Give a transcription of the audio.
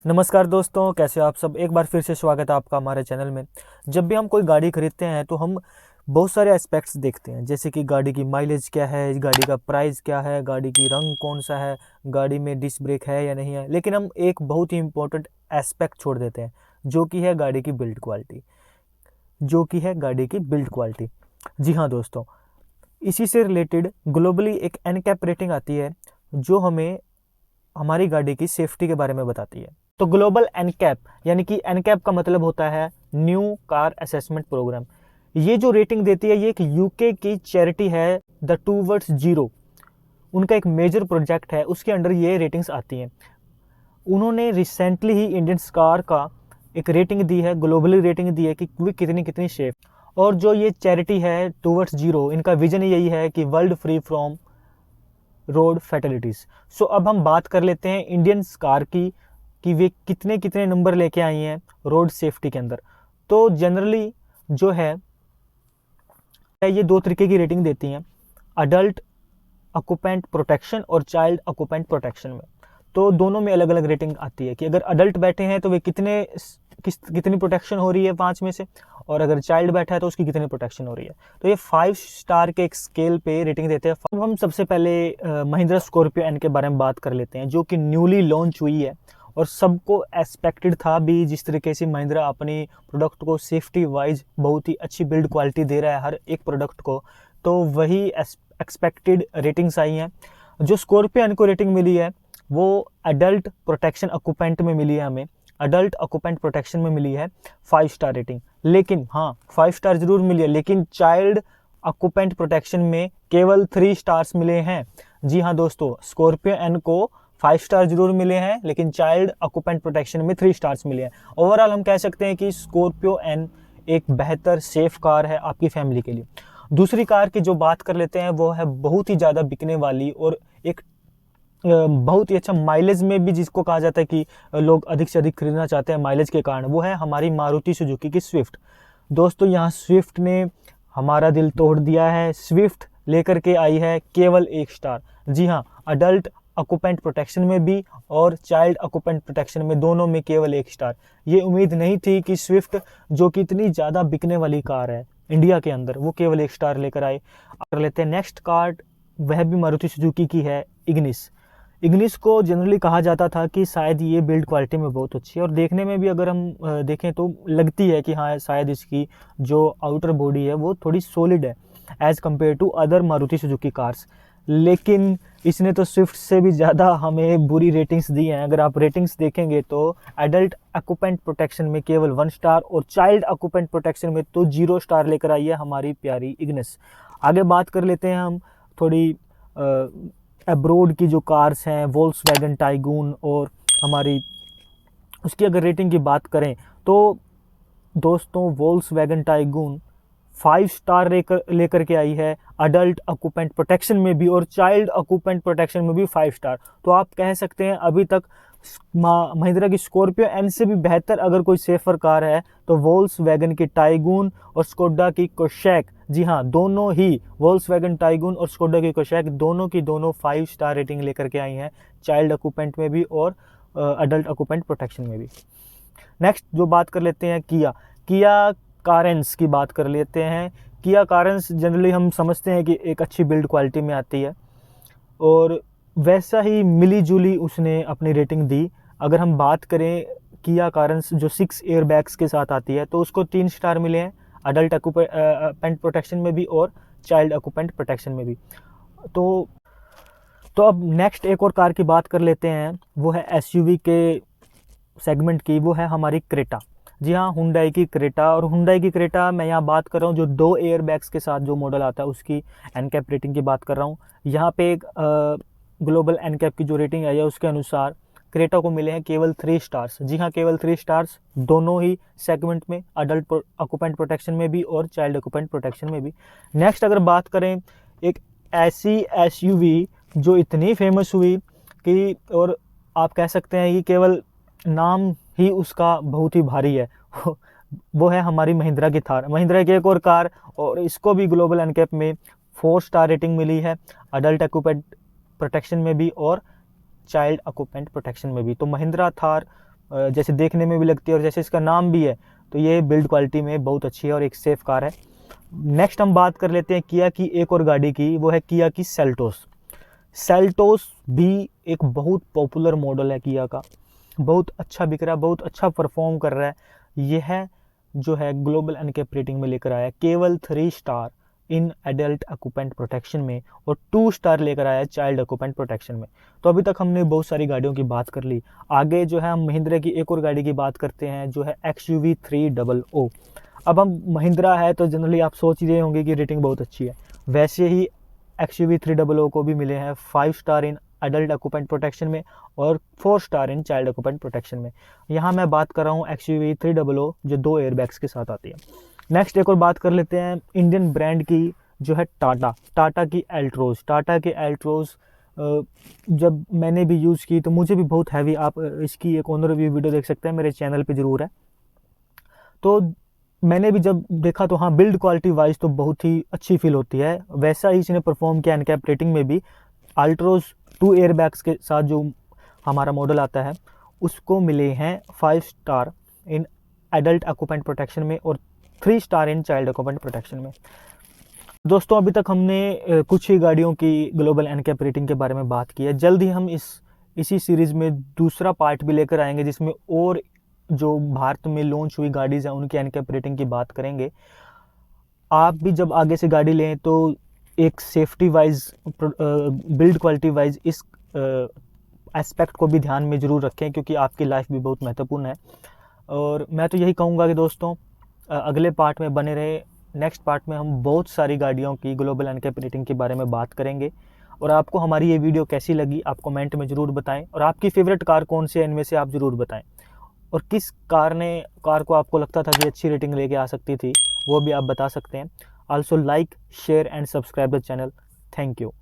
नमस्कार दोस्तों, कैसे हो आप सब। एक बार फिर से स्वागत है आपका हमारे चैनल में। जब भी हम कोई गाड़ी खरीदते हैं तो हम बहुत सारे एस्पेक्ट्स देखते हैं, जैसे कि गाड़ी की माइलेज क्या है, गाड़ी का प्राइस क्या है, गाड़ी की रंग कौन सा है, गाड़ी में डिस्क ब्रेक है या नहीं है। लेकिन हम एक बहुत ही इंपॉर्टेंट एस्पेक्ट छोड़ देते हैं, जो कि है गाड़ी की बिल्ड क्वालिटी। जी हाँ दोस्तों, इसी से रिलेटेड ग्लोबली एक एनकैप रेटिंग आती है, जो हमें हमारी गाड़ी की सेफ्टी के बारे में बताती है। तो ग्लोबल एनकैप, यानी कि एनकैप का मतलब होता है न्यू कार असेसमेंट प्रोग्राम। ये जो रेटिंग देती है, ये एक यूके की चैरिटी है, द टूवर्ड्स जीरो। उनका एक मेजर प्रोजेक्ट है, उसके अंडर ये रेटिंग्स आती हैं। उन्होंने रिसेंटली ही इंडियन कार का एक रेटिंग दी है, ग्लोबली रेटिंग दी है कि वे कितनी कितनी सेफ। और जो ये चैरिटी है टूवर्ड्स जीरो, इनका विजन यही है कि वर्ल्ड फ्री फ्रॉम रोड फैटेलिटीज। सो अब हम बात कर लेते हैं इंडियन कार की कि वे कितने कितने नंबर लेके आई हैं रोड सेफ्टी के अंदर। तो जनरली जो है ये दो तरीके की रेटिंग देती हैं, अडल्ट ऑक्यूपेंट प्रोटेक्शन और चाइल्ड ऑक्यूपेंट प्रोटेक्शन में। तो दोनों में अलग अलग रेटिंग आती है कि अगर अडल्ट बैठे हैं तो वे कितनी प्रोटेक्शन हो रही है 5 में से, और अगर चाइल्ड बैठा है तो उसकी कितनी प्रोटेक्शन हो रही है। तो ये 5 स्टार के एक स्केल पे रेटिंग देते हैं। अब हम सबसे पहले महिंद्रा स्कॉर्पियो एन के बारे में बात कर लेते हैं, जो कि न्यूली लॉन्च हुई है और सबको एक्सपेक्टेड था भी। जिस तरीके से महिंद्रा अपनी प्रोडक्ट को सेफ्टी वाइज बहुत ही अच्छी बिल्ड क्वालिटी दे रहा है हर एक प्रोडक्ट को, तो वही एक्सपेक्टेड रेटिंग्स आई हैं। जो स्कॉर्पियो एन को रेटिंग मिली है वो अडल्ट प्रोटेक्शन ऑक्यूपेंट में मिली है, हमें अडल्ट ऑक्यूपेंट प्रोटेक्शन में मिली है 5 स्टार रेटिंग। लेकिन हाँ, 5 स्टार जरूर मिली है, लेकिन चाइल्ड ऑक्यूपेंट प्रोटेक्शन में केवल 3 स्टार्स मिले हैं। जी हाँ दोस्तों, स्कॉर्पियो एन को 5 स्टार जरूर मिले हैं, लेकिन चाइल्ड ऑक्यूपेंट प्रोटेक्शन में 3 स्टार्स मिले हैं। ओवरऑल हम कह सकते हैं कि स्कॉर्पियो एन एक बेहतर सेफ कार है आपकी फैमिली के लिए। दूसरी कार की जो बात कर लेते हैं, वो है बहुत ही ज़्यादा बिकने वाली और एक बहुत ही अच्छा माइलेज में भी जिसको कहा जाता है कि लोग अधिक से अधिक खरीदना चाहते हैं माइलेज के कारण, वो है हमारी मारुति सुजुकी की स्विफ्ट। दोस्तों, यहाँ स्विफ्ट ने हमारा दिल तोड़ दिया है। स्विफ्ट लेकर के आई है केवल 1 स्टार। जी हाँ, अडल्ट ऑक्यूपेंट प्रोटेक्शन में भी और चाइल्ड ऑक्यूपेंट प्रोटेक्शन में, दोनों में केवल 1 स्टार। ये उम्मीद नहीं थी कि स्विफ्ट, जो कि इतनी ज़्यादा बिकने वाली कार है इंडिया के अंदर, वो केवल 1 स्टार लेकर आए। कर लेते हैं नेक्स्ट कार, वह भी मारुति सुजुकी की है, इग्निस। इग्निस को जनरली कहा जाता था कि शायद ये बिल्ड क्वालिटी में बहुत अच्छी है, और देखने में भी अगर हम देखें तो लगती है कि हाँ, शायद इसकी जो आउटर बॉडी है वो थोड़ी सॉलिड है as compared to other Maruti Suzuki cars. लेकिन इसने तो स्विफ्ट से भी ज़्यादा हमें बुरी रेटिंग्स दी हैं। अगर आप रेटिंग्स देखेंगे तो एडल्ट ऑक्यूपेंट प्रोटेक्शन में केवल 1 स्टार और चाइल्ड ऑक्यूपेंट प्रोटेक्शन में तो 0 स्टार लेकर आई है हमारी प्यारी इग्निस। आगे बात कर लेते हैं हम थोड़ी अब्रोड की जो कार्स हैं, वोल्क्सवैगन टाइगून, और हमारी उसकी अगर रेटिंग की बात करें तो दोस्तों वोल्क्सवैगन टाइगून 5 स्टार लेकर के आई है अडल्ट ऑक्यूपेंट प्रोटेक्शन में भी और चाइल्ड ऑक्यूपेंट प्रोटेक्शन में भी 5 स्टार। तो आप कह सकते हैं अभी तक महिंद्रा की स्कॉर्पियो एन से भी बेहतर अगर कोई सेफर कार है तो वोल्क्सवैगन की टाइगून और स्कोडा की कोशैक। जी हाँ, दोनों ही वोल्क्सवैगन टाइगून और स्कोडा की कोशैक दोनों की दोनों 5 स्टार रेटिंग लेकर के आई हैं, चाइल्ड ऑक्यूपेंट में भी और अडल्ट ऑक्यूपेंट प्रोटेक्शन में भी। नेक्स्ट जो बात कर लेते हैं किया कारेंस की बात कर लेते हैं। किया कारेंस जनरली हम समझते हैं कि एक अच्छी बिल्ड क्वालिटी में आती है, और वैसा ही मिली जुली उसने अपनी रेटिंग दी। अगर हम बात करें किया कारेंस जो 6 एयर बैग्स के साथ आती है, तो उसको 3 स्टार मिले हैं अडल्ट ऑक्यूपेंट प्रोटेक्शन में भी और चाइल्ड ऑक्यूपेंट प्रोटेक्शन में भी। तो अब नेक्स्ट एक और कार की बात कर लेते हैं, वो है एसयूवी के सेगमेंट की, वो है हमारी क्रेटा। जी हाँ, हुंडई की क्रेटा। और हुंडई की क्रेटा मैं यहाँ बात कर रहा हूँ जो 2 एयर बैग्स के साथ जो मॉडल आता है उसकी एनकैप रेटिंग की बात कर रहा हूँ। यहाँ पे एक ग्लोबल एनकैप की जो रेटिंग आई है उसके अनुसार क्रेटा को मिले हैं केवल 3 स्टार्स। जी हाँ, केवल 3 स्टार्स, दोनों ही सेगमेंट में, अडल्ट ऑक्यूपेंट प्रोटेक्शन में भी और चाइल्ड ऑक्यूपेंट प्रोटेक्शन में भी। नेक्स्ट अगर बात करें एक ऐसी एसयूवी जो इतनी फेमस हुई कि, और आप कह सकते हैं कि केवल नाम ही उसका बहुत ही भारी है, वो है हमारी महिंद्रा की थार। महिंद्रा की एक और कार, और इसको भी ग्लोबल एनकैप में 4 स्टार रेटिंग मिली है अडल्ट ऑक्यूपेंट प्रोटेक्शन में भी और चाइल्ड ऑक्यूपेंट प्रोटेक्शन में भी। तो महिंद्रा थार जैसे देखने में भी लगती है और जैसे इसका नाम भी है, तो ये बिल्ड क्वालिटी में बहुत अच्छी है और एक सेफ कार है। नेक्स्ट हम बात कर लेते हैं किया की एक और गाड़ी की, वो है किया की सेल्टोस। सेल्टोस भी एक बहुत पॉपुलर मॉडल है किया का, बहुत अच्छा बिक रहा है, बहुत अच्छा परफॉर्म कर रहा है। यह जो है ग्लोबल एनकैप रेटिंग में लेकर आया है केवल 3 star in adult occupant protection में और 2 स्टार लेकर आया है चाइल्ड ऑक्यूपेंट प्रोटेक्शन में। तो अभी तक हमने बहुत सारी गाड़ियों की बात कर ली। आगे जो है हम महिंद्रा की एक और गाड़ी की बात करते हैं जो है XUV 300। अब हम महिंद्रा है तो जनरली आप सोच ही रहे होंगे कि रेटिंग बहुत अच्छी है। वैसे ही XUV 300 को भी मिले हैं 5 star in adult occupant protection में और 4 star in child occupant protection में। यहाँ मैं बात कर रहा हूँ XUV 300 जो 2 एयरबैग्स के साथ आती है। नेक्स्ट एक और बात कर लेते हैं इंडियन ब्रांड की जो है टाटा की एल्ट्रोज। टाटा के एल्ट्रोज जब मैंने भी यूज़ की तो मुझे भी बहुत हैवी, आप इसकी एक ओनर रिव्यू वीडियो देख सकते हैं, मेरे चैनल पे ज़रूर है। तो मैंने भी जब देखा तो हाँ, बिल्ड क्वालिटी वाइज तो बहुत ही अच्छी फील होती है। वैसा ही इसने परफॉर्म किया एनकैप रेटिंग में भी। अल्ट्रोज 2 एयरबैग्स के साथ जो हमारा मॉडल आता है उसको मिले हैं 5 star in adult occupant protection में और 3 star in child occupant protection में। दोस्तों अभी तक हमने कुछ ही गाड़ियों की ग्लोबल एनकैप रेटिंग के बारे में बात की है। जल्द ही हम इसी सीरीज़ में दूसरा पार्ट भी लेकर आएंगे जिसमें और जो भारत में लॉन्च हुई गाड़ीज़ हैं उनकी एनकैप रेटिंग की बात करेंगे। आप भी जब आगे से गाड़ी लें तो एक safety wise, build quality wise इस एस्पेक्ट को भी ध्यान में ज़रूर रखें क्योंकि आपकी लाइफ भी बहुत महत्वपूर्ण है। और मैं तो यही कहूँगा कि दोस्तों अगले पार्ट में बने रहे। नेक्स्ट पार्ट में हम बहुत सारी गाड़ियों की ग्लोबल एनकैप रेटिंग के बारे में बात करेंगे। और आपको हमारी ये वीडियो कैसी लगी आप कमेंट में ज़रूर बताएं और आपकी फेवरेट कार कौन सी है इनमें से आप ज़रूर बताएं और किस कार को आपको लगता था कि अच्छी रेटिंग लेके आ सकती थी वो भी आप बता सकते हैं। Also like, share and subscribe the channel. Thank you.